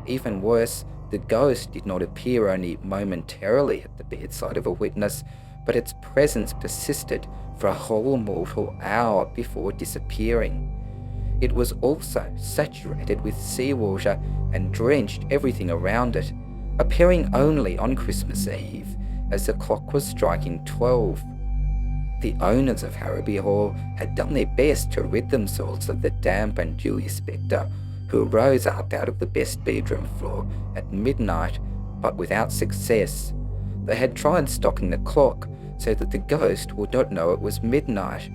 Even worse, the ghost did not appear only momentarily at the bedside of a witness, but its presence persisted for a whole mortal hour before disappearing. It was also saturated with seawater and drenched everything around it, appearing only on Christmas Eve as the clock was striking 12. The owners of Harrowby Hall had done their best to rid themselves of the damp and dewy spectre, who rose up out of the best bedroom floor at midnight, but without success. They had tried stocking the clock so that the ghost would not know it was midnight,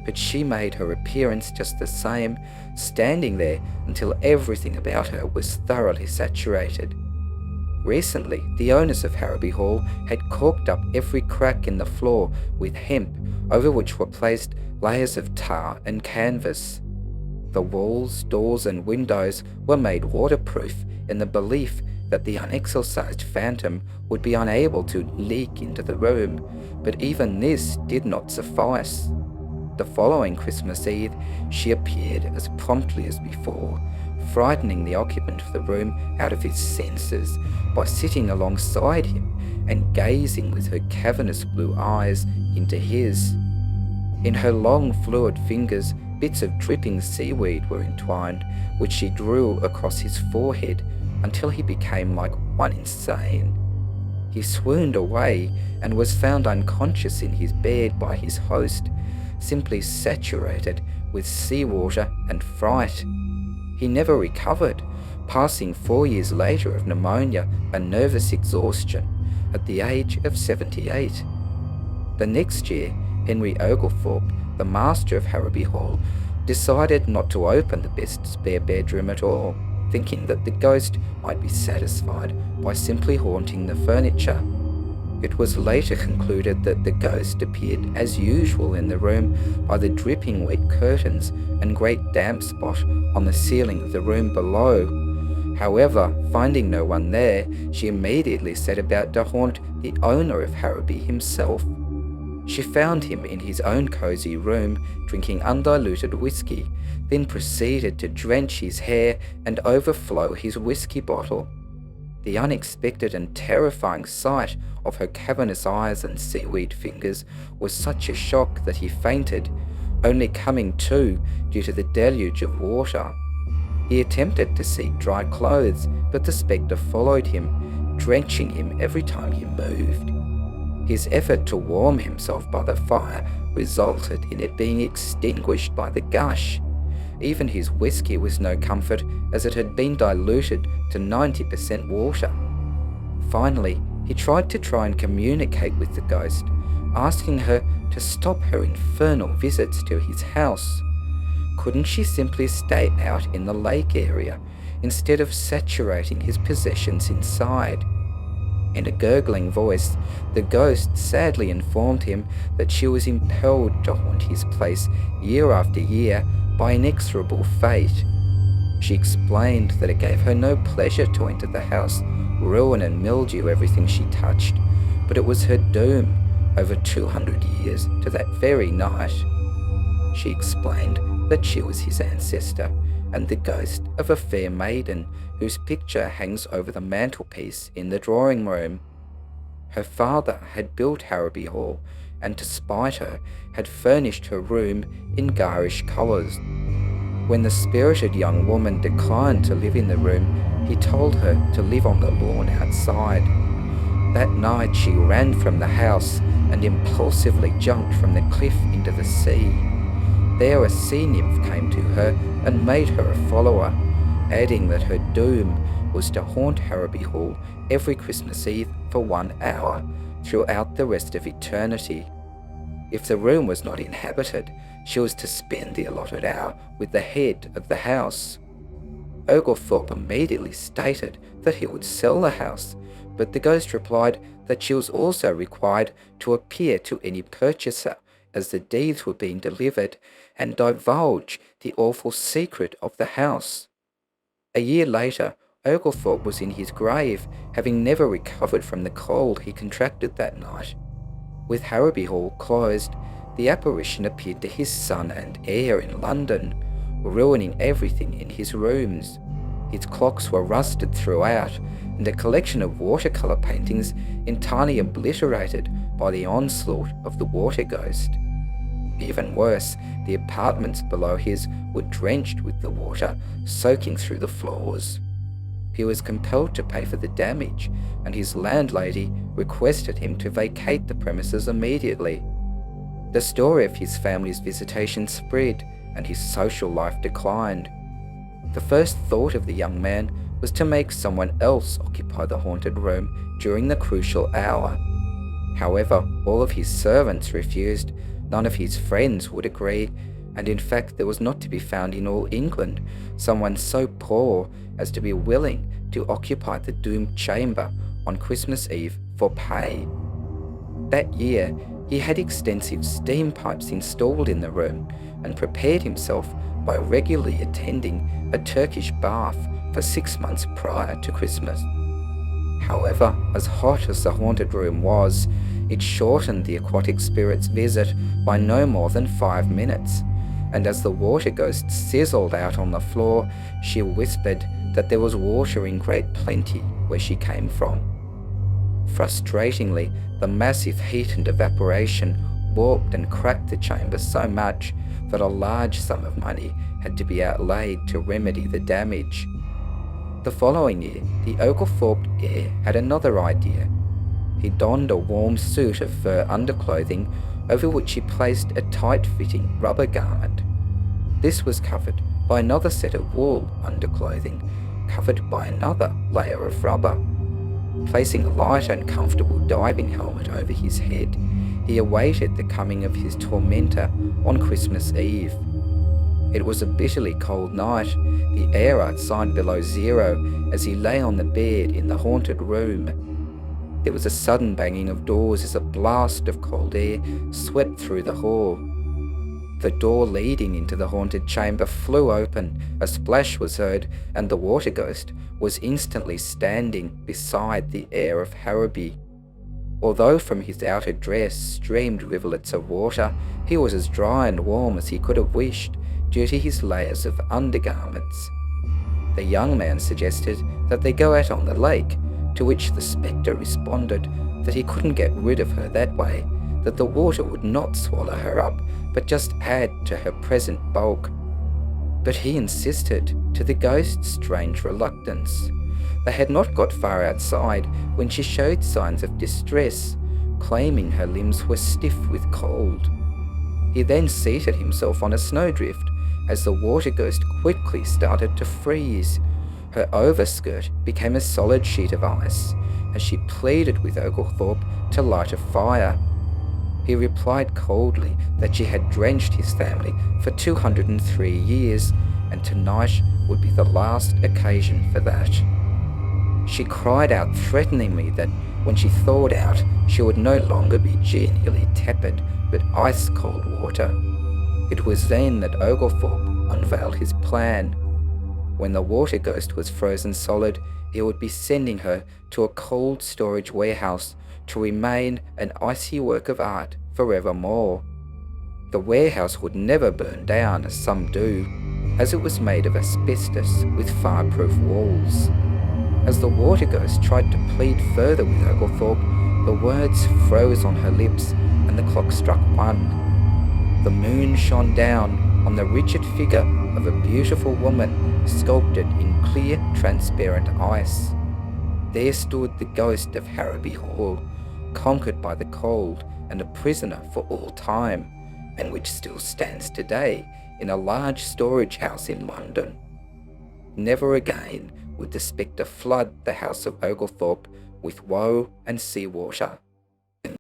but she made her appearance just the same, standing there until everything about her was thoroughly saturated. Recently, the owners of Harrowby Hall had caulked up every crack in the floor with hemp, over which were placed layers of tar and canvas. The walls, doors and windows were made waterproof in the belief that the unexorcised phantom would be unable to leak into the room, but even this did not suffice. The following Christmas Eve, she appeared as promptly as before, frightening the occupant of the room out of his senses by sitting alongside him and gazing with her cavernous blue eyes into his. In her long fluid fingers, bits of dripping seaweed were entwined, which she drew across his forehead until he became like one insane. He swooned away and was found unconscious in his bed by his host, simply saturated with seawater and fright. He never recovered, passing 4 years later of pneumonia and nervous exhaustion at the age of 78. The next year, Henry Oglethorpe, the master of Harrowby Hall, decided not to open the best spare bedroom at all, thinking that the ghost might be satisfied by simply haunting the furniture. It was later concluded that the ghost appeared as usual in the room by the dripping wet curtains and great damp spot on the ceiling of the room below. However, finding no one there, she immediately set about to haunt the owner of Harrowby himself. She found him in his own cosy room, drinking undiluted whiskey, then proceeded to drench his hair and overflow his whiskey bottle. The unexpected and terrifying sight of her cavernous eyes and seaweed fingers was such a shock that he fainted, only coming to due to the deluge of water. He attempted to seek dry clothes, but the spectre followed him, drenching him every time he moved. His effort to warm himself by the fire resulted in it being extinguished by the gush. Even his whiskey was no comfort, as it had been diluted to 90% water. Finally, he tried and communicate with the ghost, asking her to stop her infernal visits to his house. Couldn't she simply stay out in the lake area, instead of saturating his possessions inside? In a gurgling voice, the ghost sadly informed him that she was impelled to haunt his place year after year by inexorable fate. She explained that it gave her no pleasure to enter the house, ruin and mildew everything she touched, but it was her doom over 200 years to that very night. She explained that she was his ancestor and the ghost of a fair maiden whose picture hangs over the mantelpiece in the drawing room. Her father had built Harrowby Hall, and to spite her, had furnished her room in garish colours. When the spirited young woman declined to live in the room, he told her to live on the lawn outside. That night she ran from the house and impulsively jumped from the cliff into the sea. There a sea nymph came to her and made her a follower, adding that her doom was to haunt Harrowby Hall every Christmas Eve for 1 hour throughout the rest of eternity. If the room was not inhabited, she was to spend the allotted hour with the head of the house. Oglethorpe immediately stated that he would sell the house, but the ghost replied that she was also required to appear to any purchaser as the deeds were being delivered and divulge the awful secret of the house. A year later, Oglethorpe was in his grave, having never recovered from the cold he contracted that night. With Harrowby Hall closed, the apparition appeared to his son and heir in London, ruining everything in his rooms. His clocks were rusted throughout, and a collection of watercolour paintings entirely obliterated by the onslaught of the water ghost. Even worse, the apartments below his were drenched with the water, soaking through the floors. He was compelled to pay for the damage, and his landlady requested him to vacate the premises immediately. The story of his family's visitation spread, and his social life declined. The first thought of the young man was to make someone else occupy the haunted room during the crucial hour. However, all of his servants refused, none of his friends would agree, and in fact there was not to be found in all England someone so poor as to be willing to occupy the doomed chamber on Christmas Eve for pay. That year, he had extensive steam pipes installed in the room and prepared himself by regularly attending a Turkish bath for 6 months prior to Christmas. However, as hot as the haunted room was, it shortened the aquatic spirit's visit by no more than 5 minutes, and as the water ghost sizzled out on the floor, she whispered that there was water in great plenty where she came from. Frustratingly, the massive heat and evaporation warped and cracked the chamber so much that a large sum of money had to be outlaid to remedy the damage. The following year, the Oglethorpe heir had another idea. He donned a warm suit of fur underclothing over which he placed a tight-fitting rubber garment. This was covered by another set of wool underclothing, covered by another layer of rubber. Placing a light and comfortable diving helmet over his head, he awaited the coming of his tormentor on Christmas Eve. It was a bitterly cold night, the air outside below zero, as he lay on the bed in the haunted room. There was a sudden banging of doors as a blast of cold air swept through the hall. The door leading into the haunted chamber flew open, a splash was heard, and the water ghost was instantly standing beside the heir of Harrowby. Although from his outer dress streamed rivulets of water, he was as dry and warm as he could have wished, due to his layers of undergarments. The young man suggested that they go out on the lake, to which the spectre responded that he couldn't get rid of her that way, that the water would not swallow her up, but just add to her present bulk. But he insisted, to the ghost's strange reluctance. They had not got far outside when she showed signs of distress, claiming her limbs were stiff with cold. He then seated himself on a snowdrift as the water ghost quickly started to freeze. Her overskirt became a solid sheet of ice as she pleaded with Oglethorpe to light a fire. He replied coldly that she had drenched his family for 203 years, and tonight would be the last occasion for that. She cried out threateningly that when she thawed out, she would no longer be genially tepid, but ice-cold water. It was then that Oglethorpe unveiled his plan. When the water ghost was frozen solid, he would be sending her to a cold storage warehouse to remain an icy work of art forevermore. The warehouse would never burn down, as some do, as it was made of asbestos with fireproof walls. As the water ghost tried to plead further with Oglethorpe, the words froze on her lips and the clock struck 1. The moon shone down on the rigid figure of a beautiful woman sculpted in clear, transparent ice. There stood the ghost of Harrowby Hall, conquered by the cold and a prisoner for all time, and which still stands today in a large storage house in London. Never again would the spectre flood the house of Oglethorpe with woe and seawater.